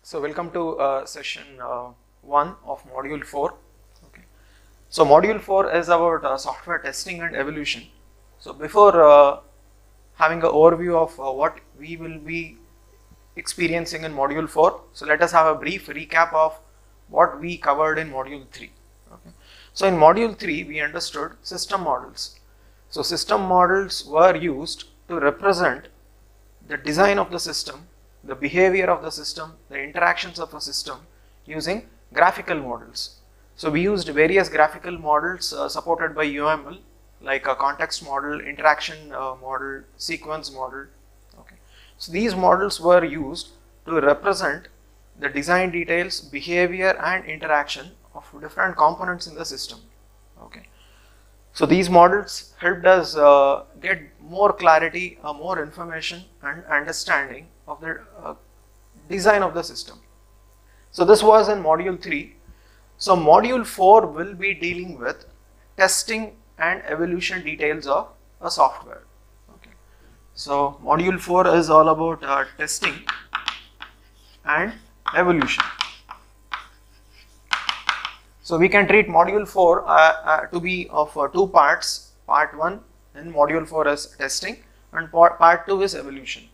So welcome to session 1 of module 4. Okay. So module 4 is about software testing and evolution. So before having an overview of what we will be experiencing in module 4, so let us have a brief recap of what we covered in module 3. Okay. So in module 3 we understood system models. So system models were used to represent the design of the system, the behavior of the system, the interactions of a system using graphical models. So we used various graphical models supported by UML, like a context model, interaction model, sequence model. Okay. So these models were used to represent the design details, behavior and interaction of different components in the system. Okay. So these models helped us get more clarity, more information and understanding of the design of the system. So this was in module 3. So module 4 will be dealing with testing and evolution details of a software. Okay. So module 4 is all about testing and evolution. So we can treat module 4 to be of two parts. Part 1 in module 4 is testing and part 2 is evolution.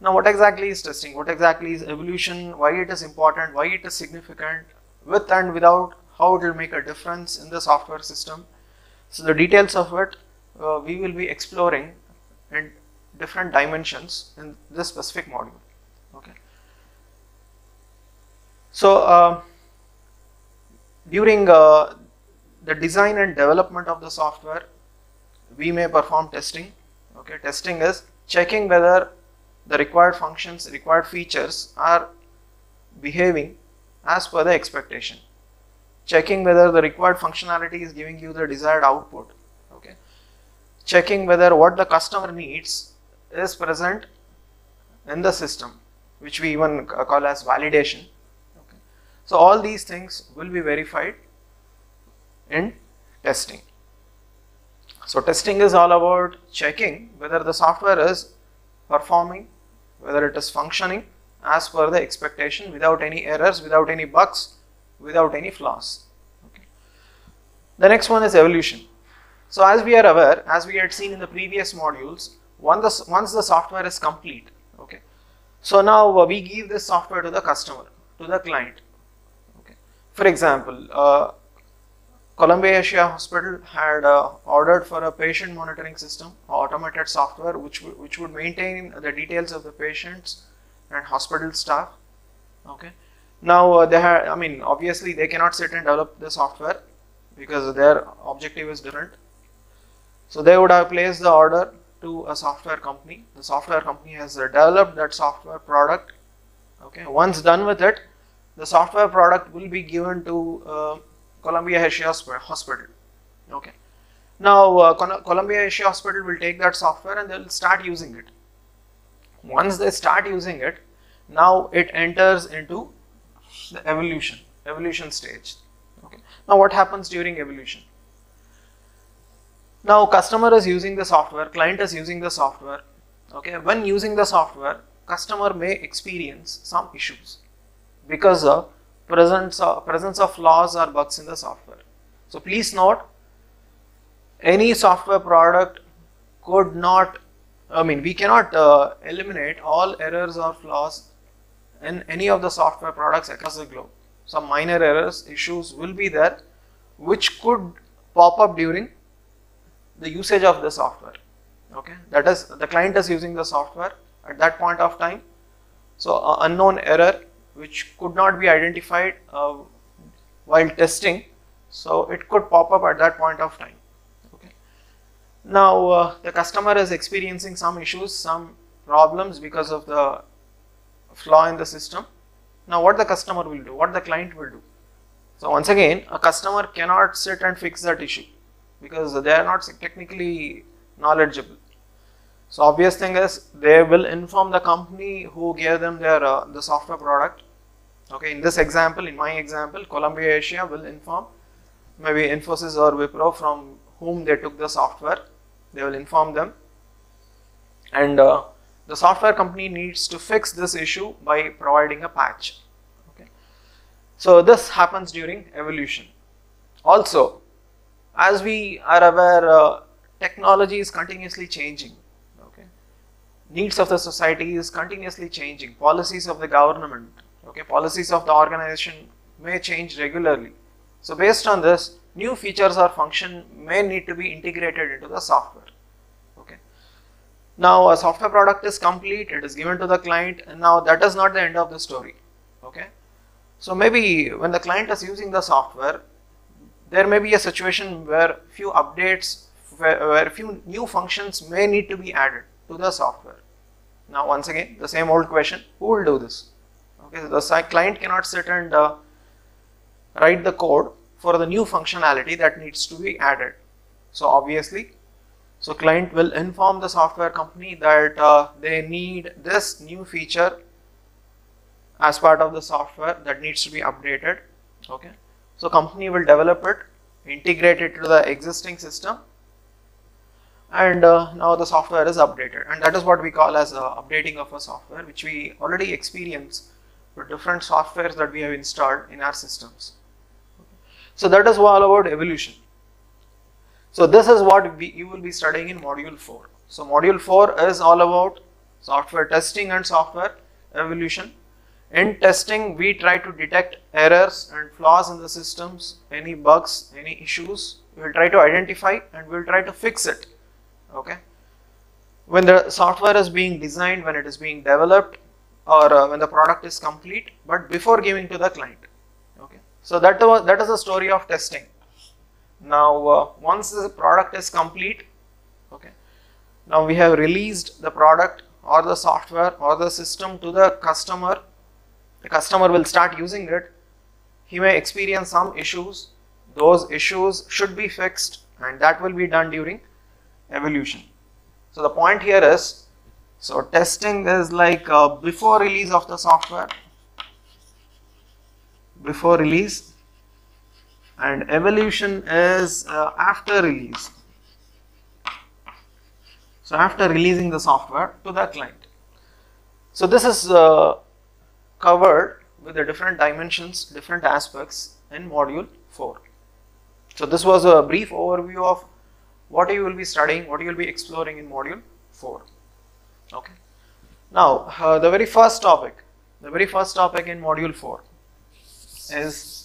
Now what exactly is testing? What exactly is evolution? Why it is important? Why it is significant? With and without, how it will make a difference in the software system? So the details of it we will be exploring in different dimensions in this specific module. Okay. So during the design and development of the software, we may perform testing. Okay, testing is checking whether the required functions, required features are behaving as per the expectation. Checking whether the required functionality is giving you the desired output. Okay, checking whether what the customer needs is present in the system, which we even call as validation. So all these things will be verified in testing. So testing is all about checking whether the software is performing, whether it is functioning as per the expectation without any errors, without any bugs, without any flaws. Okay. The next one is evolution. So as we are aware, as we had seen in the previous modules, once the software is complete, okay, so now we give this software to the customer, to the client. For example, Columbia Asia Hospital had ordered for a patient monitoring system, automated software which would maintain the details of the patients and hospital staff. Okay. Now they had, obviously they cannot sit and develop the software because their objective is different. So they would have placed the order to a software company. The software company has developed that software product. Okay. Once done with it, the software product will be given to Columbia Asia Hospital. Okay. Now Columbia Asia Hospital will take that software and they will start using it. Once they start using it, now it enters into the evolution stage. Okay. Now what happens during evolution? Now customer is using the software, client is using the software. Okay. When using the software, customer may experience some issues because of presence of flaws or bugs in the software. So please note, any software product could not, we cannot eliminate all errors or flaws in any of the software products across the globe. Some minor errors, issues will be there which could pop up during the usage of the software. Okay, that is, the client is using the software at that point of time. So unknown error which could not be identified while testing, so it could pop up at that point of time. Okay. Now the customer is experiencing some issues, some problems because of the flaw in the system. Now what the customer will do, what the client will do? So once again, a customer cannot sit and fix that issue because they are not technically knowledgeable. So obvious thing is they will inform the company who gave them their the software product. Okay, in this example, in my example, Columbia Asia will inform maybe Infosys or Wipro from whom they took the software. They will inform them, and the software company needs to fix this issue by providing a patch. So this happens during evolution. Also, as we are aware, technology is continuously changing. Okay, needs of the society is continuously changing. Policies of the government, okay, policies of the organization may change regularly. So based on this, new features or function may need to be integrated into the software. Okay. Now a software product is complete, it is given to the client, and now that is not the end of the story. Okay. So maybe when the client is using the software, there may be a situation where few updates, where few new functions may need to be added to the software. Now once again, the same old question, who will do this? Okay, so the client cannot sit and write the code for the new functionality that needs to be added. So obviously, so client will inform the software company that they need this new feature as part of the software that needs to be updated. Okay, so company will develop it, integrate it to the existing system, and now the software is updated, and that is what we call as updating of a software, which we already experience with different softwares that we have installed in our systems. So that is all about evolution. So this is what you will be studying in module 4. So module 4 is all about software testing and software evolution. In testing, we try to detect errors and flaws in the systems, any bugs, any issues. We will try to identify and we will try to fix it. Okay. When the software is being designed, when it is being developed, or when the product is complete, but before giving to the client. Okay. So that is the story of testing. Now once the product is complete, okay, now we have released the product or the software or the system to the customer. The customer will start using it. He may experience some issues. Those issues should be fixed, and that will be done during evolution. So the point here is, so testing is like before release of the software, before release, and evolution is after release. So after releasing the software to the client. So this is covered with the different dimensions, different aspects in module 4. So this was a brief overview of what you will be studying, what you will be exploring in module 4. Okay. Now the very first topic in module 4 is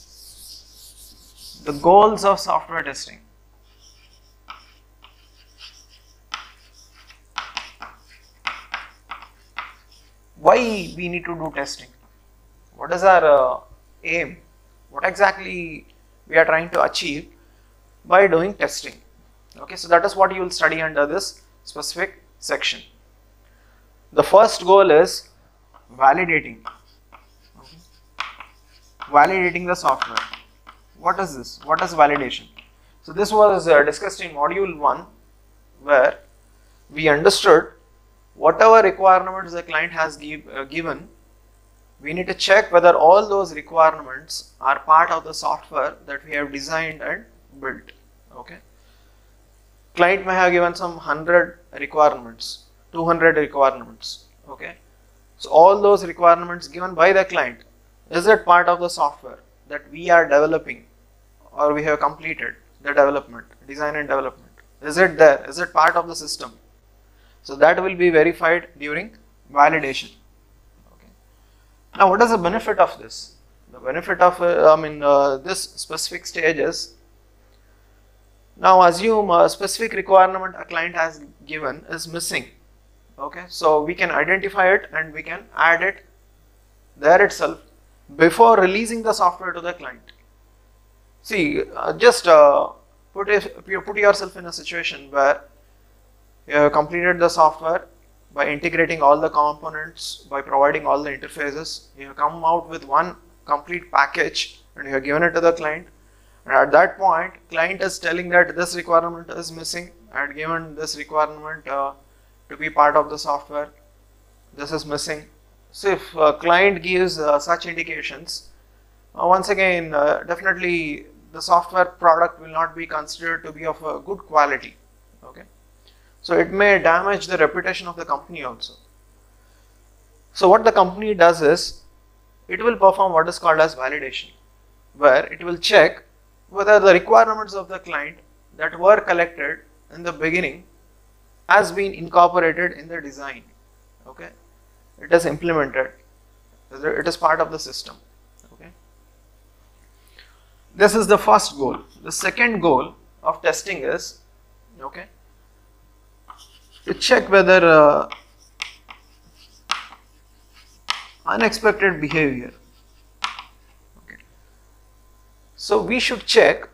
the goals of software testing. Why we need to do testing? What is our aim? What exactly we are trying to achieve by doing testing? Okay, so that is what you will study under this specific section. The first goal is validating. Okay. Validating the software. What is this? What is validation? So this was discussed in module 1, where we understood whatever requirements the client has given, we need to check whether all those requirements are part of the software that we have designed and built. Okay. Client may have given some 100 requirements, 200 requirements. Okay. So all those requirements given by the client, is it part of the software that we are developing or we have completed the development, design and development? Is it there? Is it part of the system? So that will be verified during validation. Okay. Now what is the benefit of this? The benefit of this specific stage is, now assume a specific requirement a client has given is missing. Okay, so we can identify it and we can add it there itself before releasing the software to the client. See, just put yourself in a situation where you have completed the software by integrating all the components, by providing all the interfaces. You have come out with one complete package and you have given it to the client. And at that point, client is telling that this requirement is missing. I had given this requirement to be part of the software. This is missing. So if client gives such indications, once again, definitely the software product will not be considered to be of a good quality. Okay. So it may damage the reputation of the company also. So what the company does is, it will perform what is called as validation. where it will check whether the requirements of the client that were collected in the beginning has been incorporated in the design. Okay, it is implemented, it is part of the system. Okay, this is the first goal. The second goal of testing is, okay, to check whether unexpected behavior. Okay, so we should check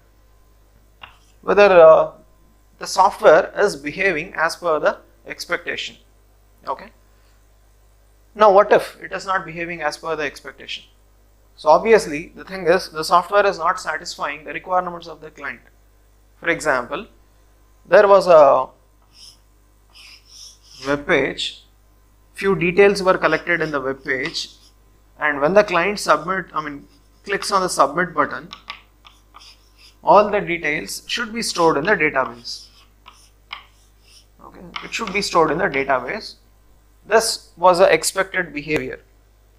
whether the software is behaving as per the expectation. Okay, now what if it is not behaving as per the expectation? So obviously the thing is, the software is not satisfying the requirements of the client. For example, there was a web page, few details were collected in the web page, and when the client clicks on the submit button, all the details should be stored in the database. Okay, it should be stored in the database. This was the expected behavior.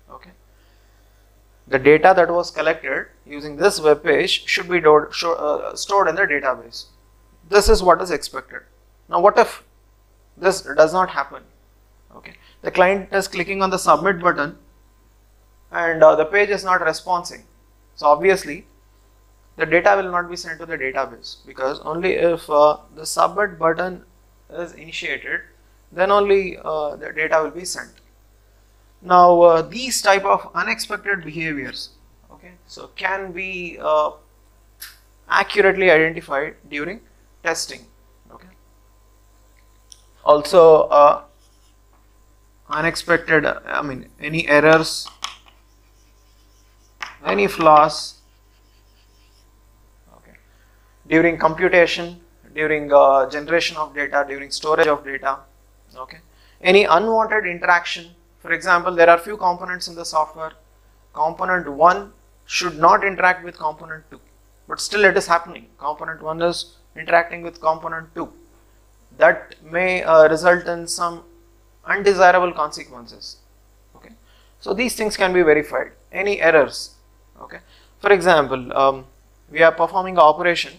Okay, the data that was collected using this web page should be stored in the database. This is what is expected. Now what if this does not happen? Okay, the client is clicking on the submit button and the page is not responding. So obviously the data will not be sent to the database, because only if the submit button is initiated, then only the data will be sent. Now these type of unexpected behaviors, okay, so can be accurately identified during testing. Okay, also unexpected, any errors, any flaws, okay, during computation, during generation of data, during storage of data. Okay, any unwanted interaction. For example, there are few components in the software. Component 1 should not interact with component 2, but still it is happening. Component 1 is interacting with component 2. That may result in some undesirable consequences. Okay, so these things can be verified. Any errors. Okay, for example, we are performing an operation,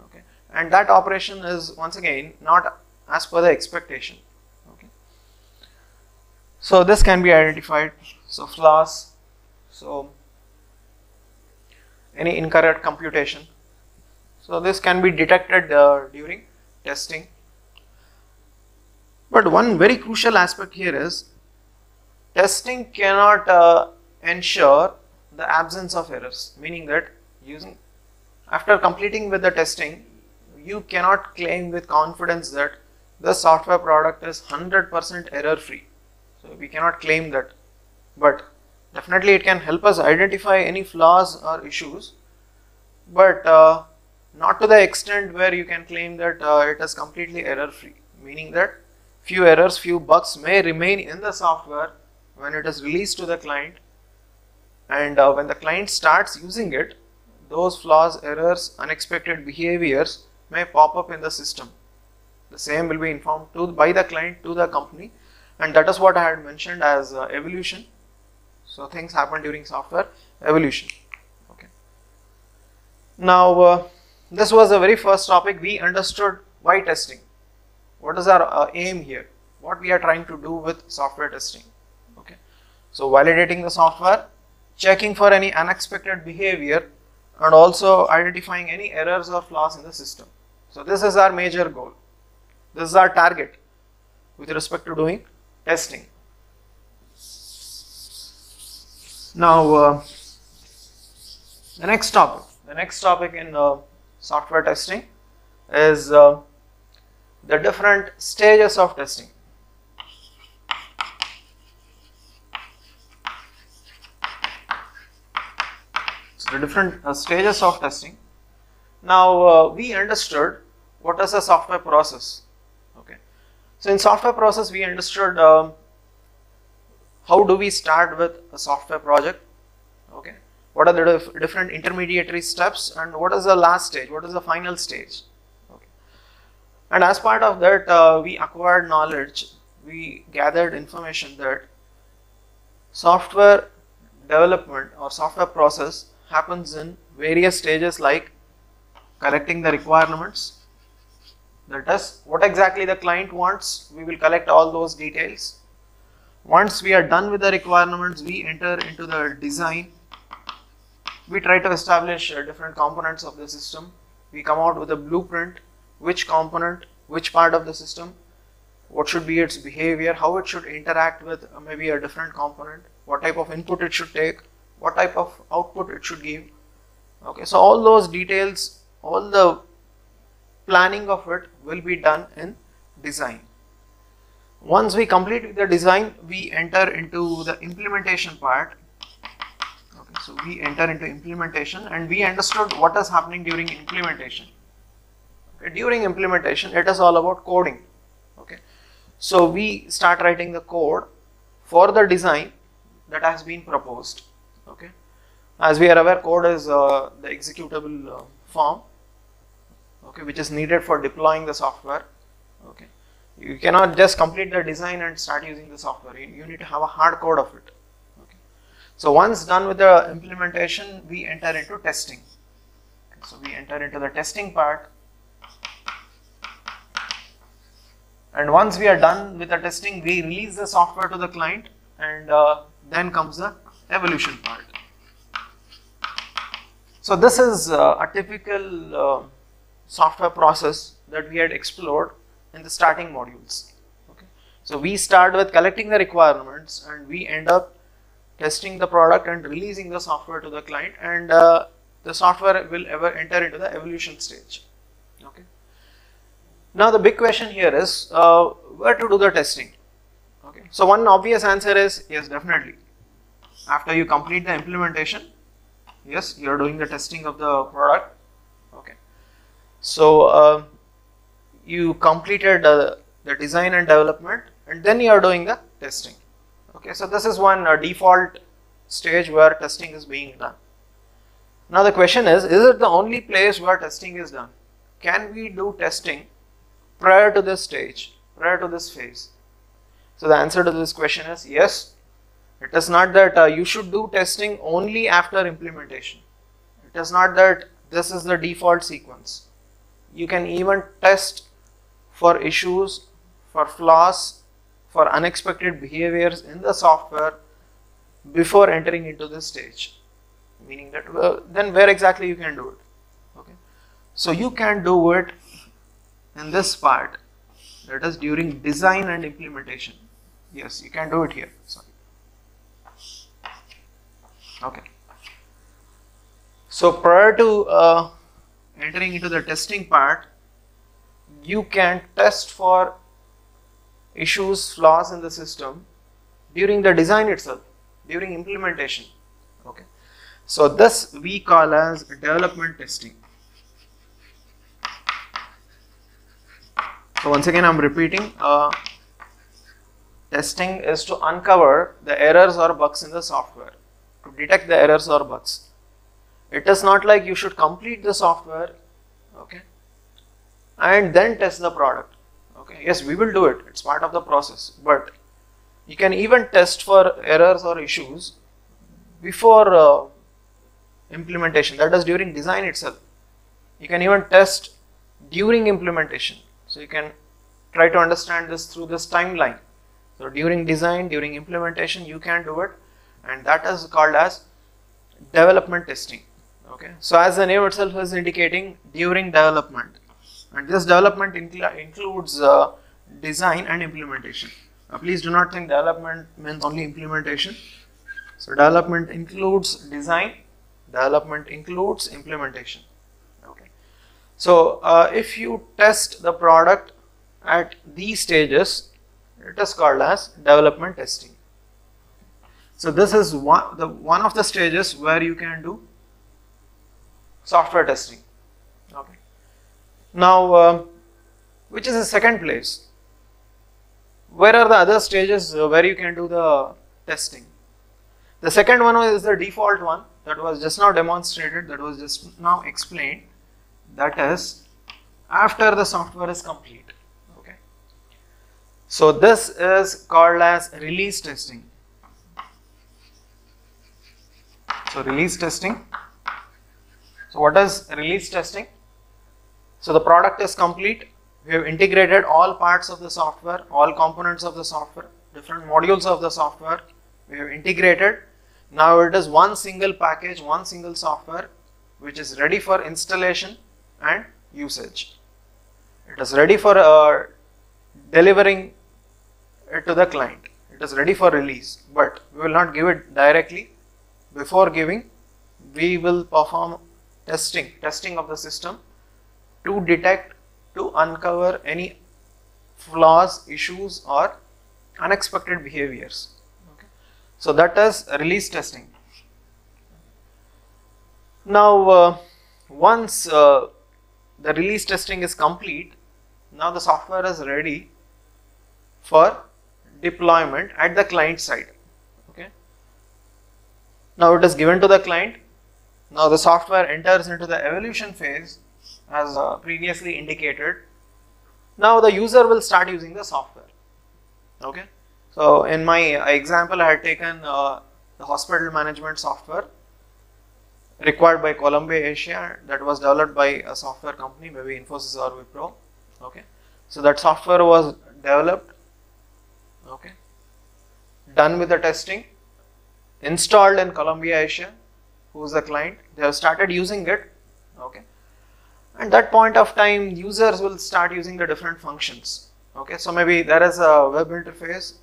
okay, and that operation is once again not as per the expectation. Okay, so this can be identified. So flaws, so any incorrect computation, so this can be detected during testing. But one very crucial aspect here is, testing cannot ensure the absence of errors, meaning that after completing with the testing, you cannot claim with confidence that the software product is 100% error free. So we cannot claim that, but definitely it can help us identify any flaws or issues, but not to the extent where you can claim that it is completely error free, meaning that few errors, few bugs may remain in the software when it is released to the client, and when the client starts using it, those flaws, errors, unexpected behaviors may pop up in the system. The same will be informed by the client to the company, and that is what I had mentioned as evolution. So things happen during software evolution. Okay. Now this was the very first topic. We understood why testing. What is our aim here? What we are trying to do with software testing? Okay. So validating the software, checking for any unexpected behavior, and also identifying any errors or flaws in the system. So this is our major goal. This is our target with respect to doing testing. Now the next topic in software testing is the different stages of testing. So the different stages of testing. Now we understood what is a software process. Okay, so in software process we understood how do we start with a software project. Okay, what are the different intermediary steps, and what is the last stage, what is the final stage. Okay, and as part of that we acquired knowledge, we gathered information that software development or software process happens in various stages like collecting the requirements. That is, what exactly the client wants, we will collect all those details. Once we are done with the requirements, we enter into the design. We try to establish different components of the system. We come out with a blueprint, which component, which part of the system, what should be its behavior, how it should interact with maybe a different component, what type of input it should take, what type of output it should give. Okay, so all those details, all the planning of it will be done in design. Once we complete the design, we enter into the implementation part. Okay, so we enter into implementation, and we understood what is happening during implementation. Okay, during implementation, it is all about coding. Okay, so we start writing the code for the design that has been proposed. Okay, as we are aware, code is the executable form, okay, which is needed for deploying the software. Okay, you cannot just complete the design and start using the software. You need to have a hard code of it. Okay, so once done with the implementation, we enter into testing. Okay, so we enter into the testing part, and once we are done with the testing, we release the software to the client, and then comes the evolution part. So this is a typical software process that we had explored in the starting modules. Okay, so we start with collecting the requirements, and we end up testing the product and releasing the software to the client, and the software will ever enter into the evolution stage. Okay, now the big question here is where to do the testing. Okay, so one obvious answer is yes, definitely. After you complete the implementation, yes, you are doing the testing of the product. Okay, so you completed the design and development, and then you are doing the testing. Okay, so this is one default stage where testing is being done. Now the question is it the only place where testing is done? Can we do testing prior to this stage, prior to this phase? So the answer to this question is yes. It is not that you should do testing only after implementation. It is not that this is the default sequence. You can even test for issues, for flaws, for unexpected behaviors in the software before entering into this stage. Meaning that then where exactly you can do it? Okay, so you can do it in this part, that is during design and implementation. Yes, you can do it here. Sorry. Okay, so prior to entering into the testing part, you can test for issues, flaws in the system during the design itself, during implementation. Okay, so this we call as development testing. So once again I am repeating, testing is to uncover the errors or bugs in the software, to detect the errors or bugs. It is not like you should complete the software, okay, and then test the product. Okay, yes, we will do it, it's part of the process, but you can even test for errors or issues before implementation, that is during design itself. You can even test during implementation. So you can try to understand this through this timeline. So during design, during implementation, you can do it, and that is called as development testing. Okay, so as the name itself is indicating, during development, and this development includes design and implementation. Please do not think development means only implementation. So development includes design, development includes implementation. Okay, so if you test the product at these stages, it is called as development testing. So this is one of the stages where you can do software testing. Okay, now which is the second place? Where are the other stages where you can do the testing? The second one is the default one that was just now demonstrated, that was just now explained, that is after the software is complete. Okay, so this is called as release testing. So release testing, So what is release testing? So the product is complete. We have integrated all parts of the software, all components of the software, different modules of the software. We have integrated. Now it is one single package, one single software which is ready for installation and usage. It is ready for delivering it to the client. It is ready for release, but we will not give it directly. Before giving, we will perform testing of the system to detect, to uncover any flaws, issues or unexpected behaviors. Okay. So that is release testing. Now once the release testing is complete, now the software is ready for deployment at the client side. Okay. Now it is given to the client. Now the software enters into the evolution phase as previously indicated. Now the user will start using the software. Okay. So in my example, I had taken the hospital management software required by Columbia Asia, that was developed by a software company, maybe Infosys or Wipro. Okay. So that software was developed, okay, done with the testing, installed in Columbia Asia, who is the client. They have started using it. Okay. At that point of time, users will start using the different functions. Okay. So maybe there is a web interface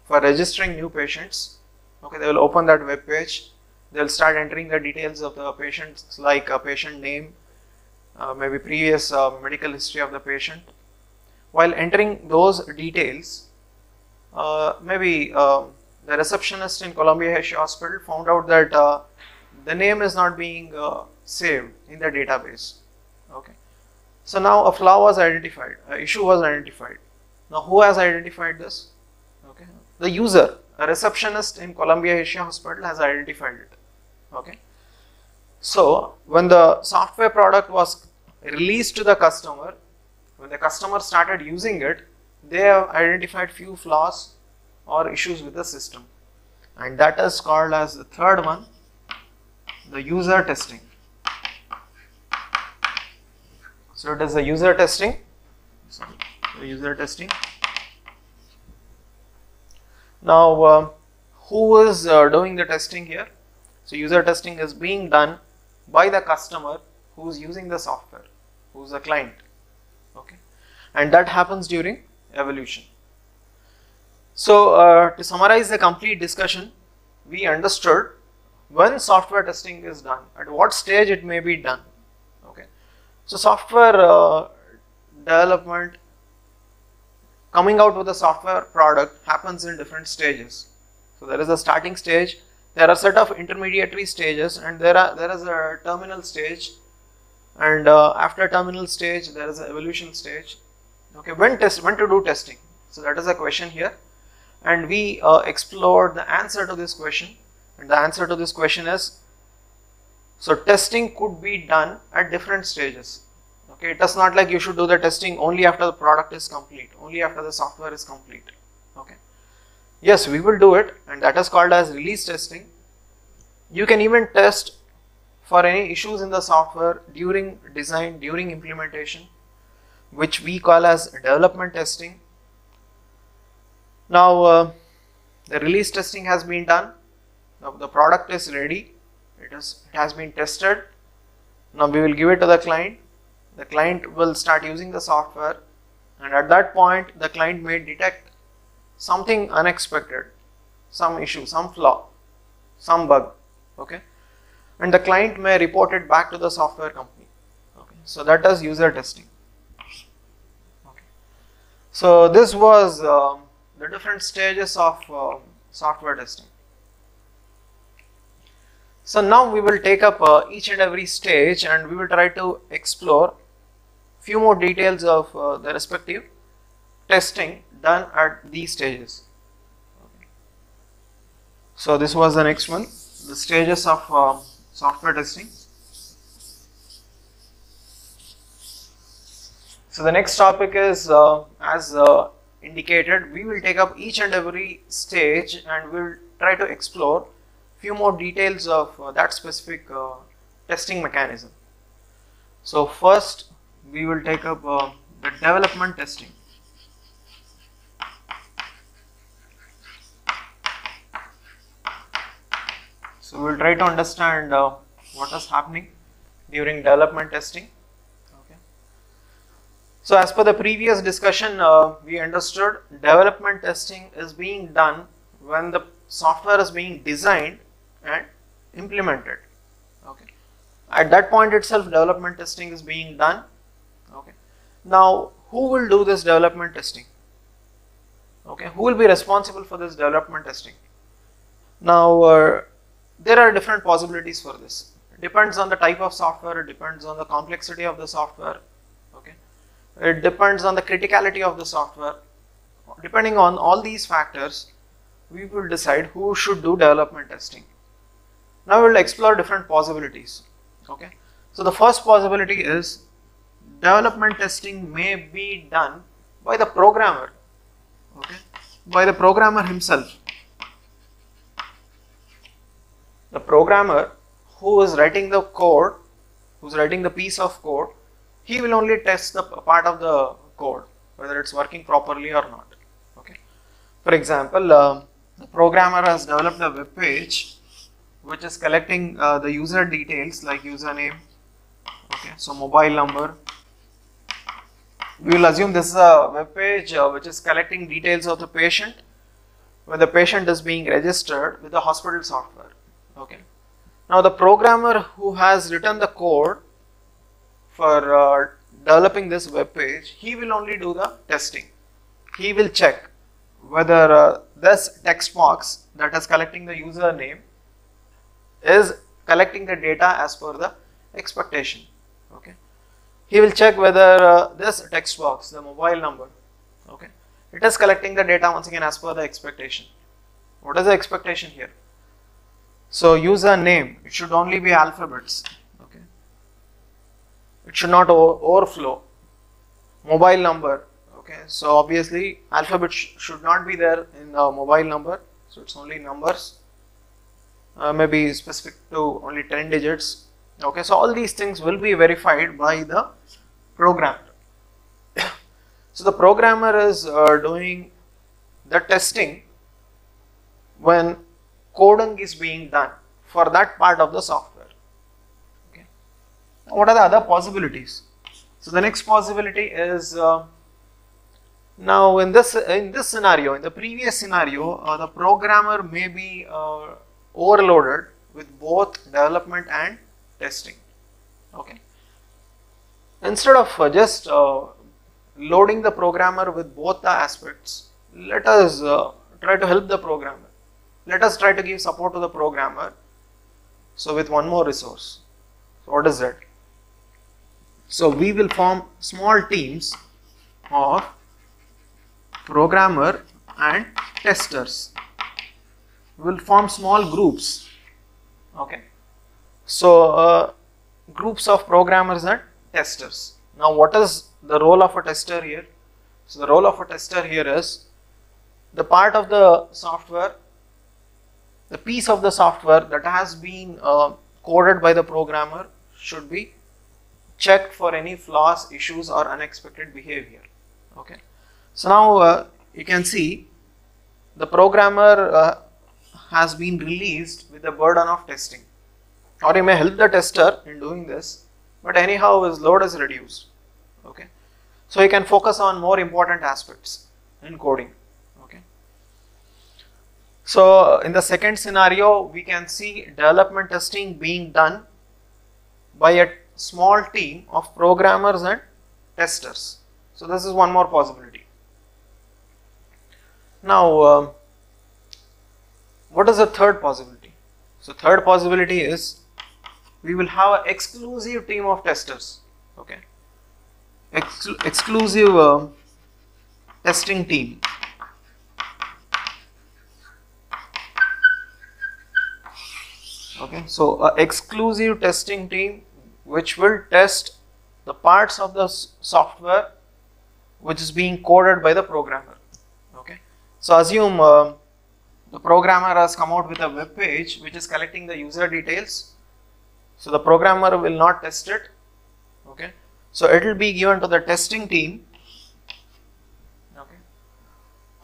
for registering new patients. Okay. They will open that web page. They will start entering the details of the patients, like a patient name, maybe previous medical history of the patient. While entering those details, maybe the receptionist in Columbia Asia Hospital found out that the name is not being saved in the database. Okay. So now a flaw was identified, an issue was identified. Now who has identified this? Okay. The user, a receptionist in Columbia Asia Hospital has identified it. Okay. So when the software product was released to the customer, when the customer started using it, they have identified few flaws or issues with the system, and that is called as the third one, the user testing. So it is the user testing. Now who is doing the testing here? So user testing is being done by the customer who is using the software, who is the client. Okay. And that happens during evolution. So to summarize the complete discussion, we understood when software testing is done, at what stage it may be done. Okay. So software development, coming out with a software product, happens in different stages. So there is a starting stage, there are a set of intermediary stages, and there is a terminal stage, and after terminal stage there is an evolution stage. Okay, when to do testing? So that is a question here, and we explored the answer to this question, and the answer to this question is, so testing could be done at different stages. Okay, it is not like you should do the testing only after the product is complete, only after the software is complete. Okay. Yes, we will do it, and that is called as release testing. You can even test for any issues in the software during design, during implementation, which we call as development testing. Now the release testing has been done. Now the product is ready. It has been tested. Now we will give it to the client. The client will start using the software, and at that point the client may detect something unexpected, some issue, some flaw, some bug. Okay, and the client may report it back to the software company. Okay, so that is user testing. Okay, so this was the different stages of software testing. So now we will take up each and every stage, and we will try to explore few more details of the respective testing done at these stages. Okay. So this was the next one, the stages of software testing. So the next topic is as indicated, we will take up each and every stage, and we will try to explore few more details of that specific testing mechanism. So first we will take up the development testing. So we will try to understand what is happening during development testing. Okay. So as per the previous discussion, we understood development testing is being done when the software is being designed and implemented. Okay. At that point itself, development testing is being done. Okay. Now, who will do this development testing? Okay. Who will be responsible for this development testing? Now, there are different possibilities for this. It depends on the type of software, it depends on the complexity of the software, okay. It depends on the criticality of the software. Depending on all these factors, we will decide who should do development testing. Now we will explore different possibilities, okay. So the first possibility is development testing may be done by the programmer, okay, by the programmer himself. The programmer who is writing the code, who is writing the piece of code, he will only test the part of the code, whether it's working properly or not. Okay. For example, the programmer has developed a web page which is collecting the user details like username, okay, so mobile number. We will assume this is a web page which is collecting details of the patient when the patient is being registered with the hospital software. Okay. Now the programmer who has written the code for developing this web page, he will only do the testing. He will check whether this text box that is collecting the username is collecting the data as per the expectation. Okay. He will check whether this text box, the mobile number, okay, it is collecting the data once again as per the expectation. What is the expectation here? So username, it should only be alphabets, okay. It should not overflow. Mobile number, okay. So obviously alphabet should not be there in the mobile number, so it's only numbers, maybe specific to only 10 digits, okay. So all these things will be verified by the programmer. So the programmer is doing the testing when coding is being done for that part of the software. Okay. What are the other possibilities? So the next possibility is now in this scenario, in the previous scenario, the programmer may be overloaded with both development and testing. Okay. Instead of just loading the programmer with both the aspects, let us try to help the programmer. Let us try to give support to the programmer. So with one more resource. So what is that? So we will form small teams of programmer and testers. We will form small groups. Okay. So groups of programmers and testers. Now what is the role of a tester here? So the role of a tester here is the part of the software, the piece of the software that has been coded by the programmer should be checked for any flaws, issues or unexpected behavior. Okay. So now you can see the programmer has been released with the burden of testing, or he may help the tester in doing this, but anyhow his load is reduced. Okay. So he can focus on more important aspects in coding. So in the second scenario, we can see development testing being done by a small team of programmers and testers. So this is one more possibility. Now, what is the third possibility? So third possibility is we will have an exclusive team of testers. Okay, exclusive testing team. Okay, so an exclusive testing team which will test the parts of the software which is being coded by the programmer. Okay, so assume the programmer has come out with a web page which is collecting the user details. So the programmer will not test it. Okay, so it will be given to the testing team, okay,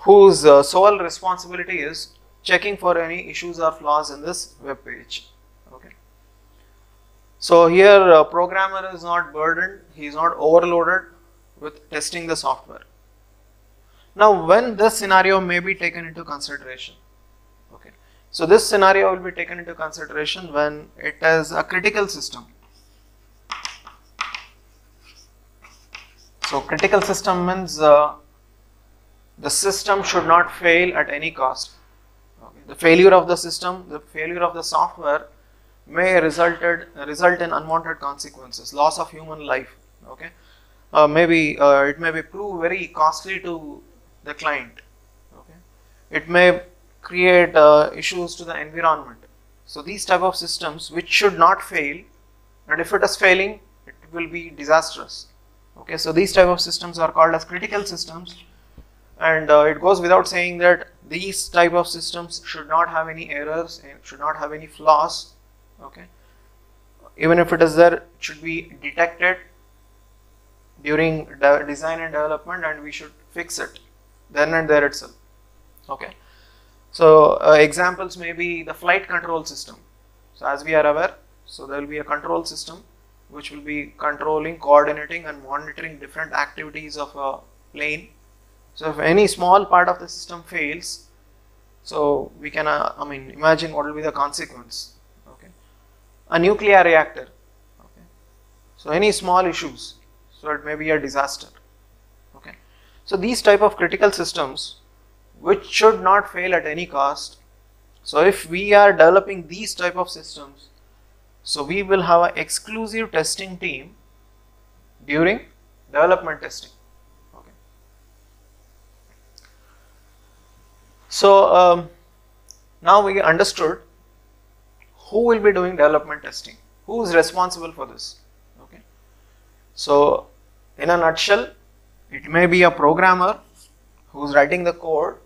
whose sole responsibility is checking for any issues or flaws in this web page. Okay, so here programmer is not burdened, he is not overloaded with testing the software. Now, when this scenario may be taken into consideration, okay, so this scenario will be taken into consideration when it is a critical system. So critical system means the system should not fail at any cost. Okay. The failure of the system, the failure of the software may result in unwanted consequences, loss of human life. Okay, maybe it may be prove very costly to the client. Okay, it may create issues to the environment. So these type of systems which should not fail, and if it is failing, it will be disastrous. Okay, so these type of systems are called as critical systems, and it goes without saying that these type of systems should not have any errors and should not have any flaws. Okay, even if it is there, it should be detected during design and development, and we should fix it then and there itself. Okay, so examples may be the flight control system. So as we are aware, so there will be a control system which will be controlling, coordinating and monitoring different activities of a plane. So if any small part of the system fails, so we can imagine what will be the consequence. Okay, a nuclear reactor. Okay, so any small issues, so it may be a disaster. Okay, so these type of critical systems which should not fail at any cost. So if we are developing these type of systems, so we will have an exclusive testing team during development testing. Okay, so now we understood who will be doing development testing, who is responsible for this. Okay, so in a nutshell, it may be a programmer who is writing the code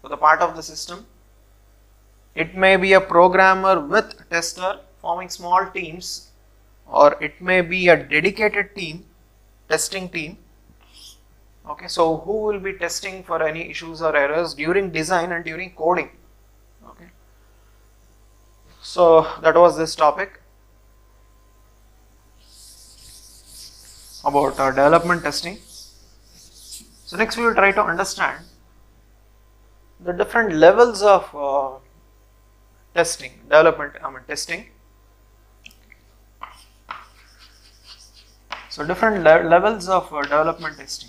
for the part of the system. It may be a programmer with tester forming small teams, or it may be a dedicated team, testing team. Okay, so who will be testing for any issues or errors during design and during coding. Okay, so that was this topic about development testing. So next we will try to understand the different levels of testing, testing. So different levels of development testing.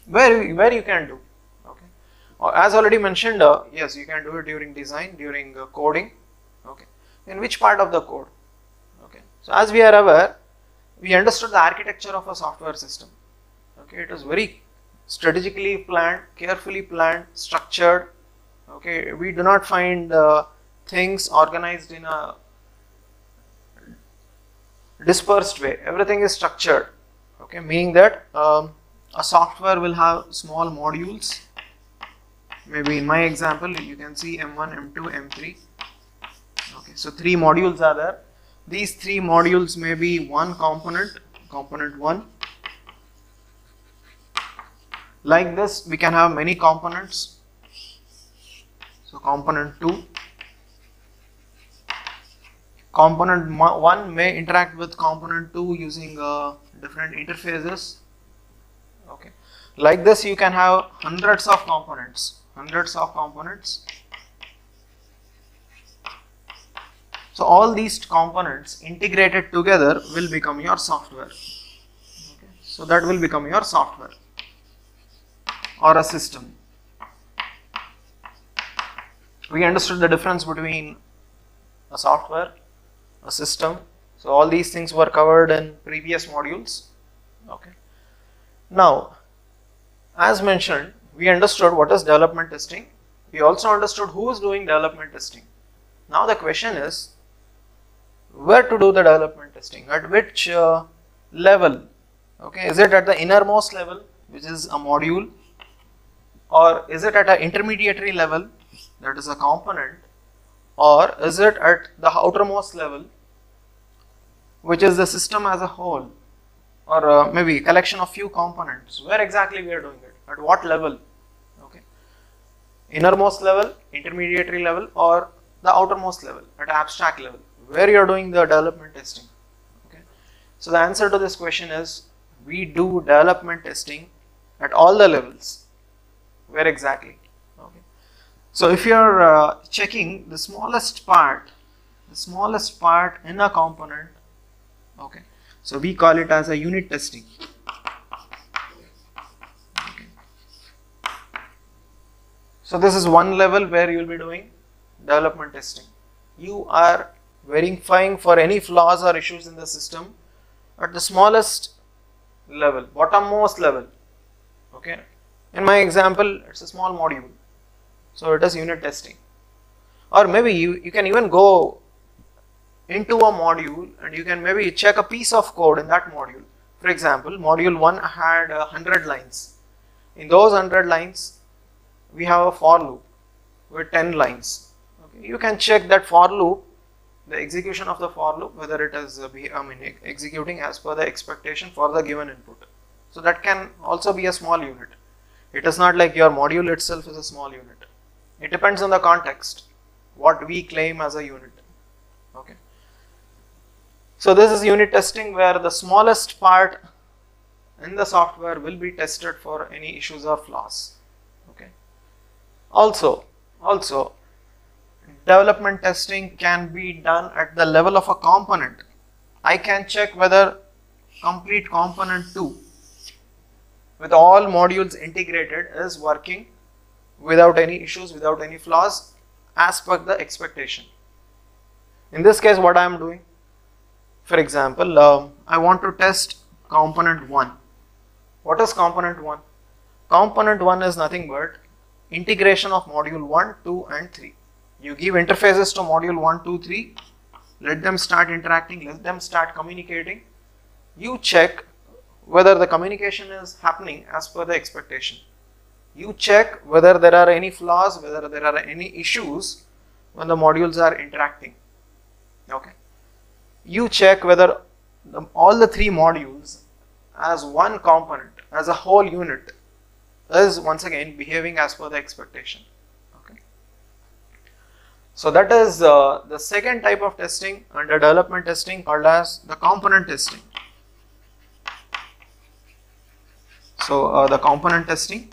Where you can do. Okay, as already mentioned, yes, you can do it during design, during coding. Okay, in which part of the code? Okay, so as we are aware, we understood the architecture of a software system. Okay, it is very strategically planned, carefully planned, structured. Okay, we do not find things organized in a dispersed way. Everything is structured. Okay, meaning that a software will have small modules. Maybe in my example, you can see M1, M2, M3. Okay, so 3 modules are there. These 3 modules may be one component, component 1. Like this, we can have many components. So component 2. Component 1 may interact with component 2 using different interfaces. Okay, like this you can have hundreds of components. So all these components integrated together will become your software. Okay, so that will become your software or a system. We understood the difference between a software, a system. So all these things were covered in previous modules. Okay. Now, as mentioned, we understood what is development testing. We also understood who is doing development testing. Now the question is, where to do the development testing, at which level? Okay, is it at the innermost level, which is a module, or is it at an intermediary level, that is a component, or is it at the outermost level, which is the system as a whole, or maybe collection of few components? Where exactly we are doing it? At what level? Okay, innermost level, intermediary level, or the outermost level at abstract level, where you are doing the development testing? Okay, so the answer to this question is we do development testing at all the levels. Where exactly? Okay, so if you are checking the smallest part in a component, okay, so we call it as a unit testing. Okay. So this is one level where you will be doing development testing. You are verifying for any flaws or issues in the system at the smallest level, bottommost level. Okay, in my example it's a small module, so it is unit testing. Or maybe you can even go into a module and you can maybe check a piece of code in that module. For example, module 1 had 100 lines. In those 100 lines we have a for loop with 10 lines. Okay, you can check that for loop, the execution of the for loop, whether it is executing as per the expectation for the given input. So that can also be a small unit. It is not like your module itself is a small unit. It depends on the context, what we claim as a unit. Okay, so this is unit testing, where the smallest part in the software will be tested for any issues or flaws. Okay, also development testing can be done at the level of a component. I can check whether complete component 2 with all modules integrated is working without any issues, without any flaws, as per the expectation. In this case, what I am doing, for example, I want to test component 1. What is component 1? Component 1 is nothing but integration of module 1, 2 and 3. You give interfaces to module 1, 2, 3, let them start interacting, let them start communicating. You check whether the communication is happening as per the expectation. You check whether there are any flaws, whether there are any issues when the modules are interacting. Okay, you check whether all the 3 modules as one component, as a whole unit, is once again behaving as per the expectation. Okay, so that is the second type of testing under development testing, called as the component testing. So the component testing,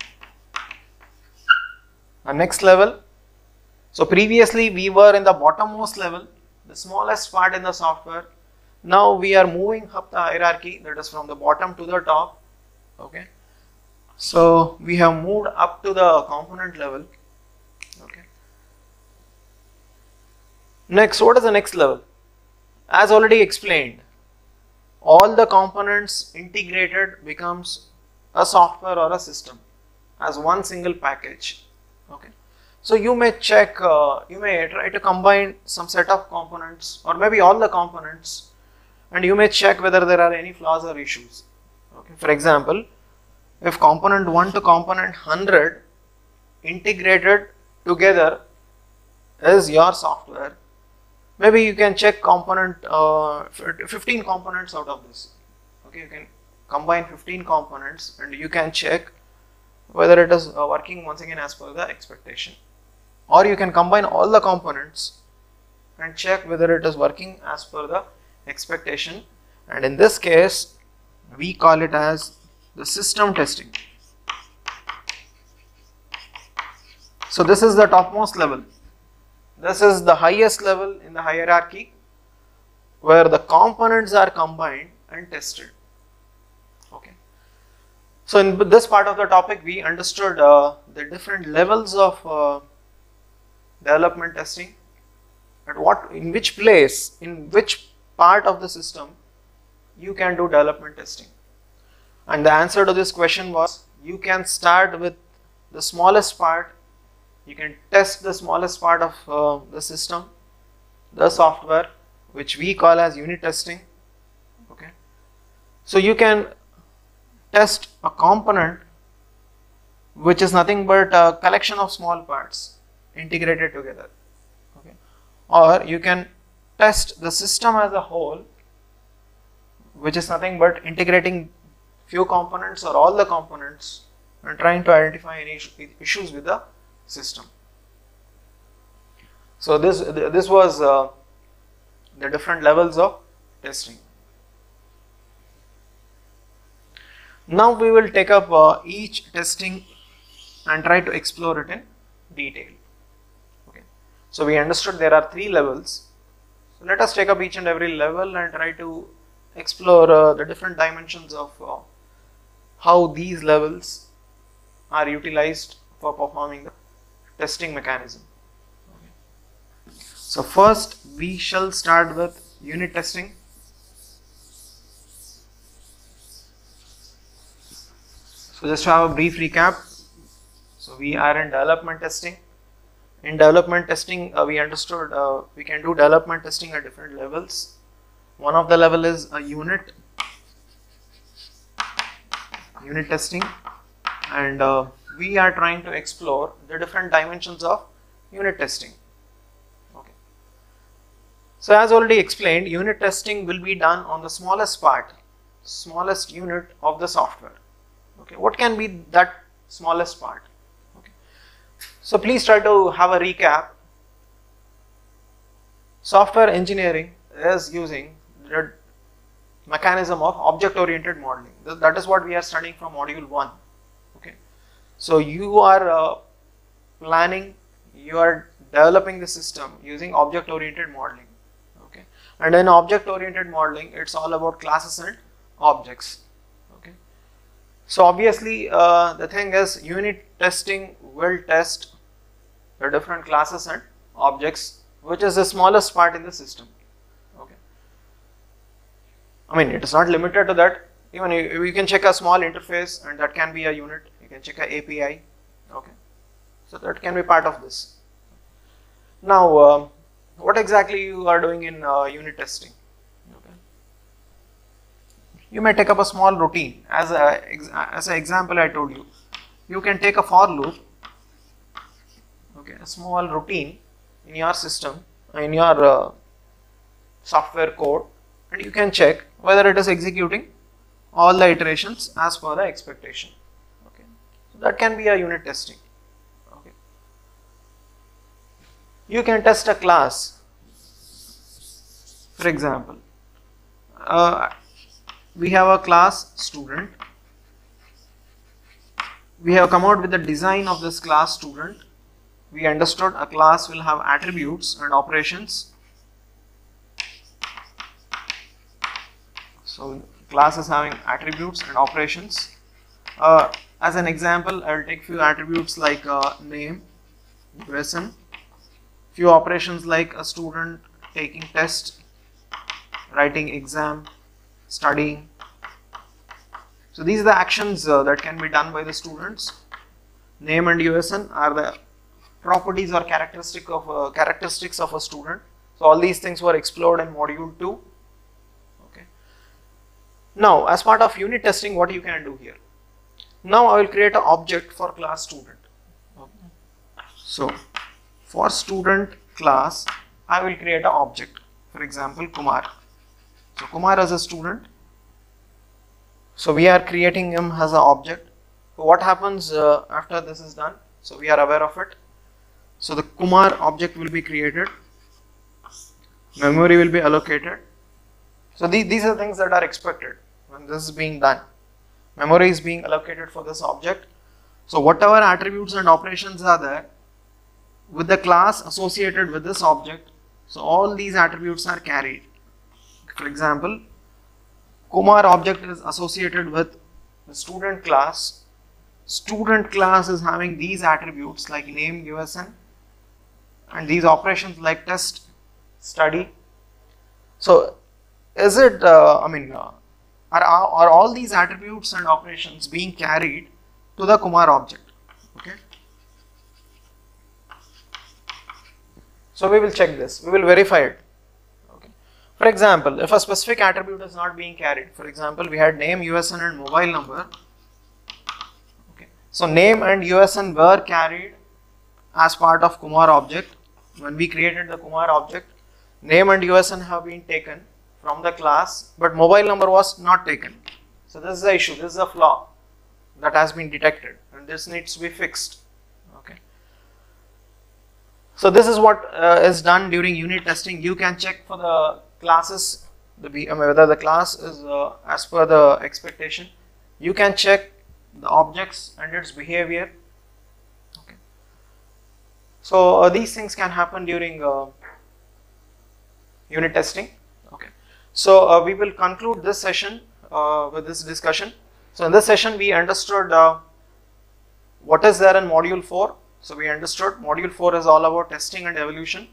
the next level. So previously we were in the bottommost level, the smallest part in the software. Now we are moving up the hierarchy, that is from the bottom to the top. Okay, so we have moved up to the component level. Okay, next, what is the next level? As already explained, all the components integrated becomes a software or a system as one single package. Okay, so you may check, you may try to combine some set of components or maybe all the components, and you may check whether there are any flaws or issues. Okay, for example, if component 1 to component 100 integrated together is your software, maybe you can check component 15 components out of this. Okay, you can combine 15 components and you can check whether it is working once again as per the expectation. Or you can combine all the components and check whether it is working as per the expectation, and in this case we call it as the system testing. So this is the topmost level. This is the highest level in the hierarchy, where the components are combined and tested. Okay, so in this part of the topic we understood the different levels of development testing, at in which place, in which part of the system you can do development testing. And the answer to this question was, you can start with the smallest part, you can test the smallest part of the system, the software, which we call as unit testing. Okay, so you can test a component which is nothing but a collection of small parts integrated together. Okay, or you can test the system as a whole, which is nothing but integrating few components or all the components and trying to identify any issues with the system. So this was the different levels of testing. Now we will take up each testing and try to explore it in detail. Okay. So we understood there are 3 levels. So let us take up each and every level and try to explore the different dimensions of how these levels are utilized for performing the testing mechanism. Okay. So first we shall start with unit testing. So just to have a brief recap, so we are in development testing. In development testing, we understood we can do development testing at different levels. One of the level is a unit testing, and we are trying to explore the different dimensions of unit testing. Okay. So as already explained, unit testing will be done on the smallest part, smallest unit of the software. Okay. What can be that smallest part? Okay. So please try to have a recap. Software engineering is using the mechanism of object-oriented modeling. That is what we are studying from module 1. Okay. So you are planning, you are developing the system using object-oriented modeling. Okay. And in object-oriented modeling, it's all about classes and objects. Okay. So obviously, the thing is, unit testing will test the different classes and objects, which is the smallest part in the system. Okay. I mean, it is not limited to that. Even you can check a small interface, and that can be a unit. You can check a API. Okay. So that can be part of this. Now, what exactly you are doing in unit testing? Okay. You may take up a small routine. As an example, I told you, you can take a for loop. Okay, a small routine in your system, in your software code, and you can check whether it is executing all the iterations as per the expectation. Okay, so that can be a unit testing. Okay, you can test a class. For example, we have a class student. We have come out with the design of this class student. We understood a class will have attributes and operations. So class is having attributes and operations. As an example, I will take few attributes like name, USN, few operations like a student taking test, writing exam, studying. So these are the actions that can be done by the students. Name and USN are the properties or characteristics of a student. So all these things were explored in module 2. Okay. Now, as part of unit testing, what you can do here? Now I will create an object for class student. Okay. So for student class, I will create an object. For example, Kumar. So Kumar is a student. So we are creating him as an object. So what happens after this is done? So we are aware of it. So the Kumar object will be created, memory will be allocated. So these are things that are expected when this is being done. Memory is being allocated for this object. So whatever attributes and operations are there with the class associated with this object, so all these attributes are carried. For example, Kumar object is associated with the student class. Student class is having these attributes like name, USN, and these operations like test, study. So is it, are all these attributes and operations being carried to the Kumar object? Okay. So we will check this, we will verify it. Okay. For example, if a specific attribute is not being carried, for example, we had name, USN and mobile number. Okay. So name and USN were carried as part of Kumar object. when we created the Kumar object, name and USN have been taken from the class, but mobile number was not taken. So this is the issue, this is a flaw that has been detected, and this needs to be fixed. Okay. So this is what is done during unit testing. You can check for the classes, whether the class is as per the expectation. You can check the objects and its behavior. Okay. So these things can happen during unit testing. Okay. So we will conclude this session with this discussion. So in this session we understood what is there in module 4. So we understood module 4 is all about testing and evolution.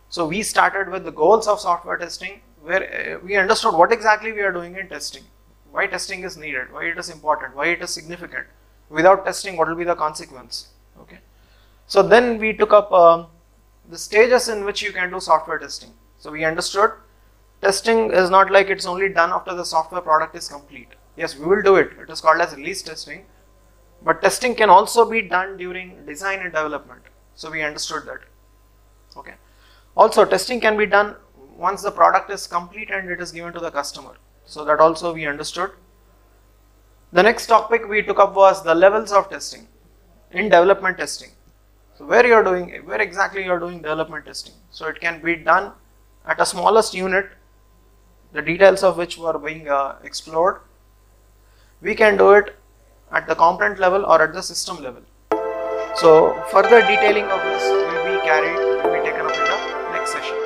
So we started with the goals of software testing, where we understood what exactly we are doing in testing, why testing is needed, why it is important, why it is significant. Without testing, what will be the consequence? Okay. So then we took up the stages in which you can do software testing. So we understood testing is not like it's only done after the software product is complete. Yes, we will do it. It is called as release testing. But testing can also be done during design and development. So we understood that. Okay. Also, testing can be done once the product is complete and it is given to the customer. So that also we understood. The next topic we took up was the levels of testing in development testing. So where exactly you are doing development testing. So it can be done at a smallest unit, the details of which were being explored. We can do it at the component level or at the system level. So further detailing of this will be taken up in the next session.